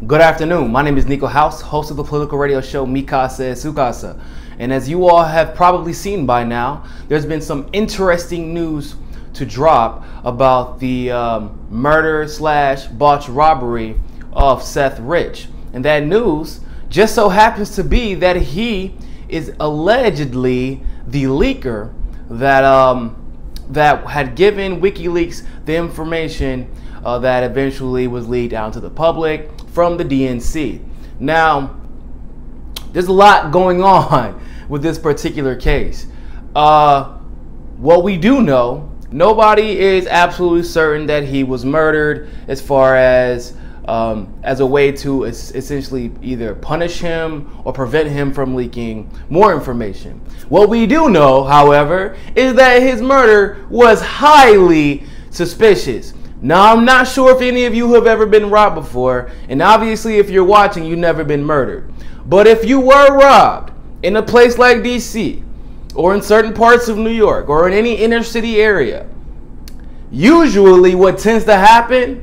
Good afternoon. My name is Niko, host of the political radio show Mikasa Sukasa. And as you all have probably seen by now, there's been some interesting news to drop about the murder/botched robbery of Seth Rich. And that news just so happens to be that he is allegedly the leaker that had given WikiLeaks the information that eventually was leaked out to the public from the DNC. Now, there's a lot going on with this particular case. What we do know, nobody is absolutely certain that he was murdered as far as a way to essentially either punish him or prevent him from leaking more information. What we do know, however, is that his murder was highly suspicious. Now, I'm not sure if any of you have ever been robbed before, and obviously if you're watching, you've never been murdered. But if you were robbed in a place like DC, or in certain parts of New York, or in any inner city area, usually what tends to happen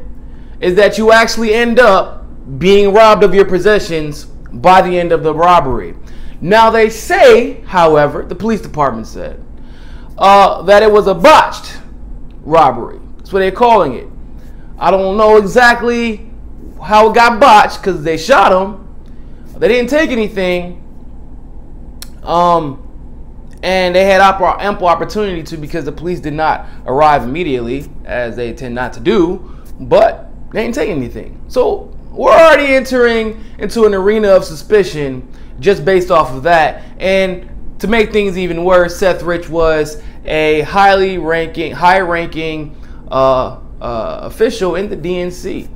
is that you actually end up being robbed of your possessions by the end of the robbery. Now they say, however, the police department said, that it was a botched robbery. That's what they're calling it. I don't know exactly how it got botched because they shot him. They didn't take anything. And they had ample opportunity to, because the police did not arrive immediately, as they tend not to do, but they didn't take anything. So we're already entering into an arena of suspicion just based off of that. And to make things even worse, Seth Rich was a high-ranking official in the DNC.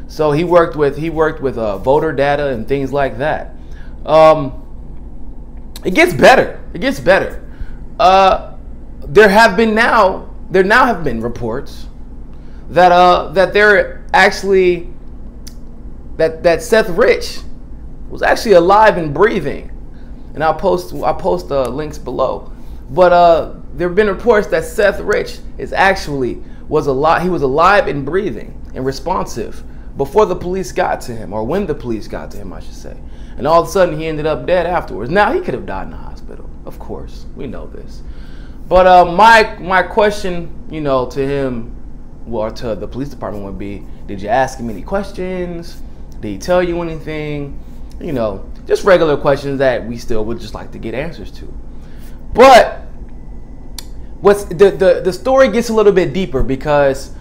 So he worked with voter data and things like that. It gets better. It gets better. There now have been reports that they're actually that Seth Rich was actually alive and breathing, and I'll post links below. But there have been reports that Seth Rich was alive. He was alive and breathing and responsive before the police got to him, or when the police got to him, I should say. And all of a sudden, he ended up dead afterwards. Now, he could have died in the hospital, of course. We know this. But my question, to him, or to the police department would be, did you ask him any questions? Did he tell you anything? Just regular questions that we still would just like to get answers to. But the story gets a little bit deeper, because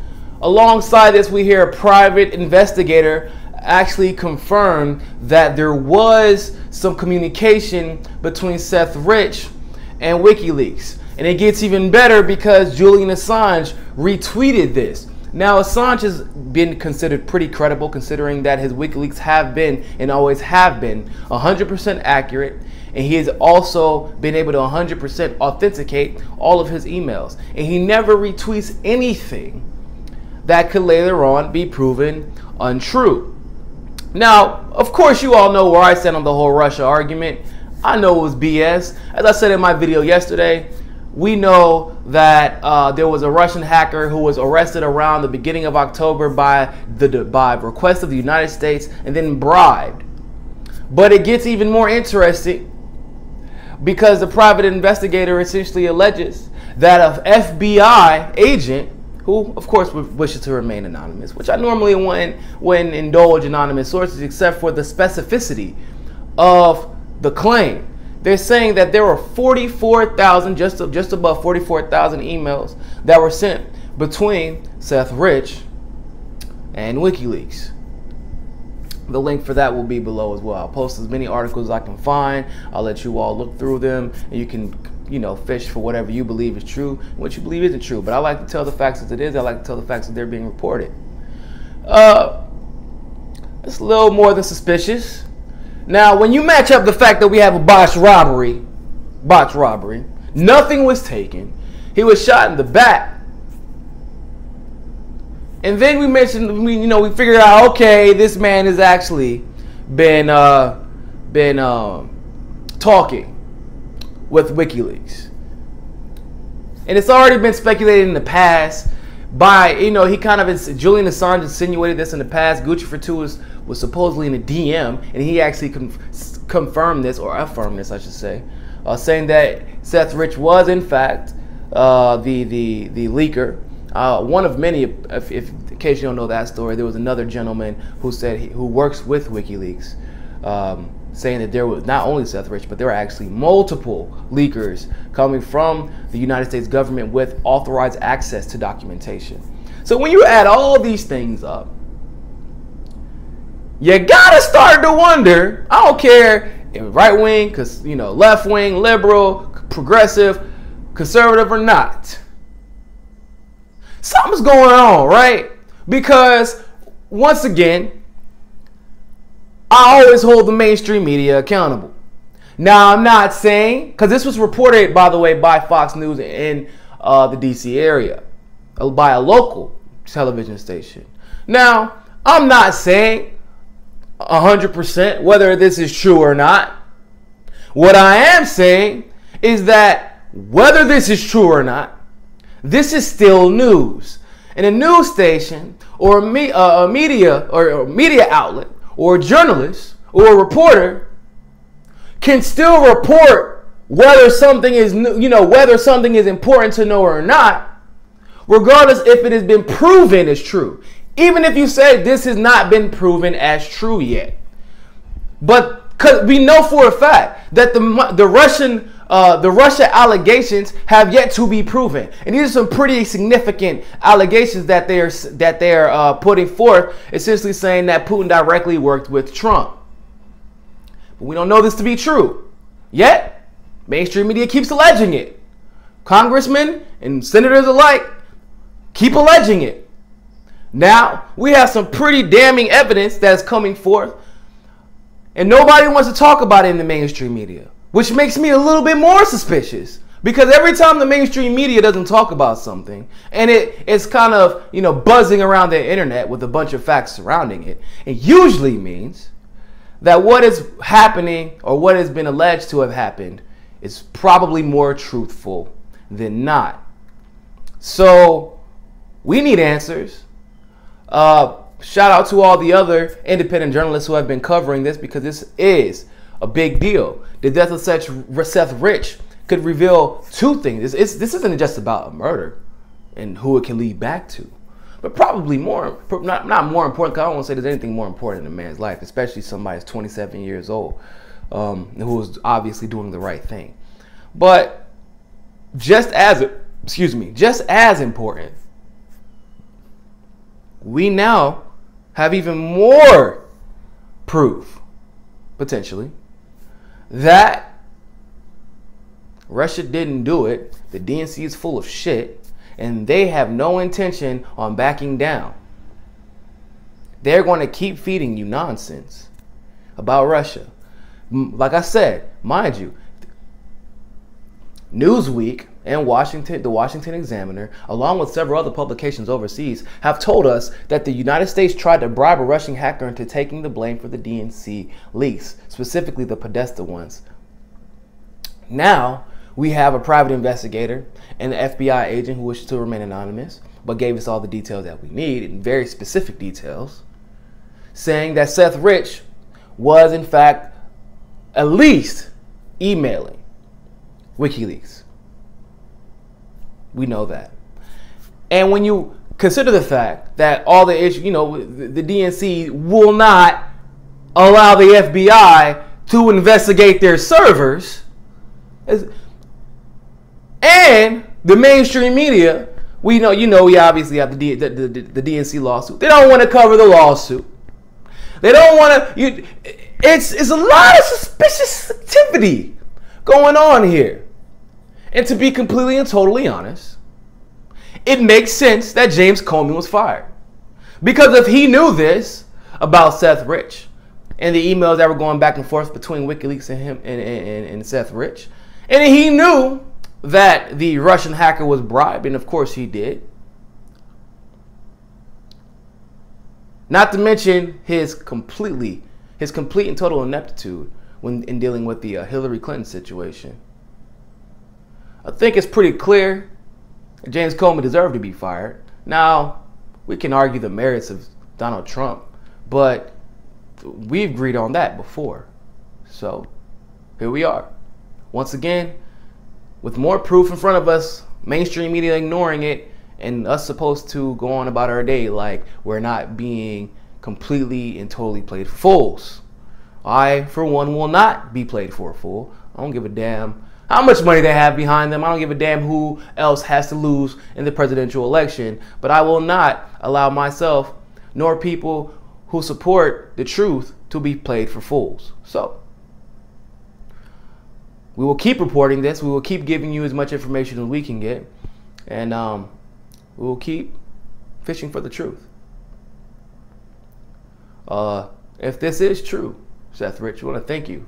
alongside this, we hear a private investigator actually confirmed that there was some communication between Seth Rich and WikiLeaks. And it gets even better because Julian Assange retweeted this. Now, Assange has been considered pretty credible, considering that his WikiLeaks have been, and always have been, 100% accurate. And he has also been able to 100% authenticate all of his emails. And he never retweets anything that could later on be proven untrue. Now, of course, you all know where I stand on the whole Russia argument. I know it was BS. As I said in my video yesterday, we know that there was a Russian hacker who was arrested around the beginning of October by request of the United States and then bribed. But it gets even more interesting, because the private investigator essentially alleges that an FBI agent, who of course wishes to remain anonymous, which I normally wouldn't indulge anonymous sources except for the specificity of the claim. They're saying that there were 44,000, just above 44,000 emails that were sent between Seth Rich and WikiLeaks. The link for that will be below as well. I'll post as many articles as I can find. I'll let you all look through them, and you can fish for whatever you believe is true and what you believe isn't true. But I like to tell the facts as it is. I like to tell the facts as they're being reported. It's a little more than suspicious. Now, when you match up the fact that we have a botched robbery, nothing was taken. He was shot in the back. And then we figured out, okay, this man has actually been talking with WikiLeaks. And it's already been speculated in the past by, he kind of, Julian Assange insinuated this in the past. Gucci Fortuitous was supposedly in a DM, and he actually confirmed this, or affirmed this, I should say, saying that Seth Rich was, in fact, the leaker. One of many, if in case you don't know that story, there was another gentleman who said who works with WikiLeaks, saying that there was not only Seth Rich, but there were actually multiple leakers coming from the United States government with authorized access to documentation. So when you add all these things up, you gotta start to wonder. I don't care if right wing, left wing, liberal, progressive, conservative or not. Something's going on, right? Because once again, I always hold the mainstream media accountable. Now, I'm not saying, because this was reported, by the way, by Fox News in the DC area, by a local television station. Now, I'm not saying 100% whether this is true or not. What I am saying is that whether this is true or not, this is still news. And a news station or a media outlet or a journalist or a reporter can still report whether something is, whether something is important to know or not, regardless if it has been proven as true. Even if you say this has not been proven as true yet. But because we know for a fact that the Russia allegations have yet to be proven, and these are some pretty significant allegations that they are putting forth, essentially saying that Putin directly worked with Trump. But we don't know this to be true yet. Mainstream media keeps alleging it. Congressmen and senators alike keep alleging it. Now we have some pretty damning evidence that is coming forth, and nobody wants to talk about it in the mainstream media, which makes me a little bit more suspicious, because every time the mainstream media doesn't talk about something and it's kind of, buzzing around the internet with a bunch of facts surrounding it, it usually means that what is happening or what has been alleged to have happened is probably more truthful than not. So we need answers. Shout out to all the other independent journalists who have been covering this, because this is a big deal. The death of Seth Rich could reveal two things. This isn't just about a murder and who it can lead back to, but probably not more important, because I don't want to say there's anything more important in a man's life, especially somebody who's 27 years old, who is obviously doing the right thing. But just as important, we now have even more proof, potentially, that Russia didn't do it. The DNC is full of shit, and they have no intention on backing down. They're going to keep feeding you nonsense about Russia. Like I said, mind you, Newsweek and the Washington Examiner, along with several other publications overseas, have told us that the United States tried to bribe a Russian hacker into taking the blame for the DNC leaks, specifically the Podesta ones. Now, we have a private investigator and an FBI agent who wishes to remain anonymous, but gave us all the details that we need, and very specific details, saying that Seth Rich was, in fact, at least emailing WikiLeaks. We know that. And when you consider the fact that all the issues, the DNC will not allow the FBI to investigate their servers, and the mainstream media, we obviously have the DNC lawsuit. They don't want to cover the lawsuit. They don't want to. It's a lot of suspicious activity going on here. And to be completely and totally honest, it makes sense that James Comey was fired. Because if he knew this about Seth Rich and the emails that were going back and forth between WikiLeaks and him and Seth Rich, and he knew that the Russian hacker was bribed, and of course he did, not to mention his complete and total ineptitude in dealing with the Hillary Clinton situation, I think it's pretty clear James Comey deserved to be fired. Now, we can argue the merits of Donald Trump, but we've agreed on that before. So here we are. Once again, with more proof in front of us, mainstream media ignoring it, and us supposed to go on about our day like we're not being completely and totally played for fools. I, for one, will not be played for a fool. I don't give a damn how much money they have behind them. I don't give a damn who else has to lose in the presidential election. But I will not allow myself nor people who support the truth to be played for fools. So we will keep reporting this. We will keep giving you as much information as we can get. And we will keep fishing for the truth. If this is true, Seth Rich, I want to thank you.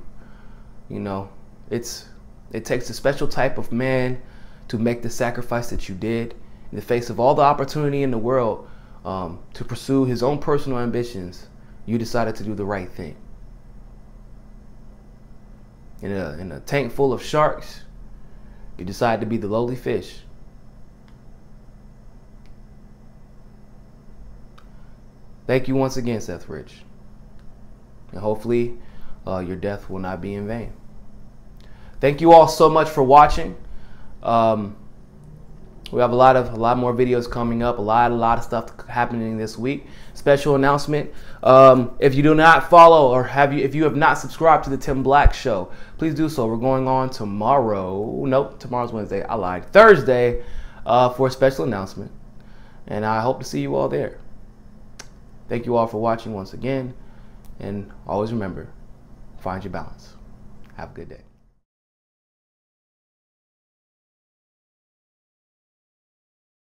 You know, it takes a special type of man to make the sacrifice that you did in the face of all the opportunity in the world to pursue his own personal ambitions. You decided to do the right thing. In a tank full of sharks, you decided to be the lowly fish. Thank you once again, Seth Rich. And hopefully your death will not be in vain. Thank you all so much for watching. We have a lot more videos coming up. A lot of stuff happening this week. Special announcement: if you do not follow or if you have not subscribed to the Tim Black Show, please do so. We're going on tomorrow. Nope, tomorrow's Wednesday. I lied. Thursday for a special announcement, and I hope to see you all there. Thank you all for watching once again, and always remember, find your balance. Have a good day.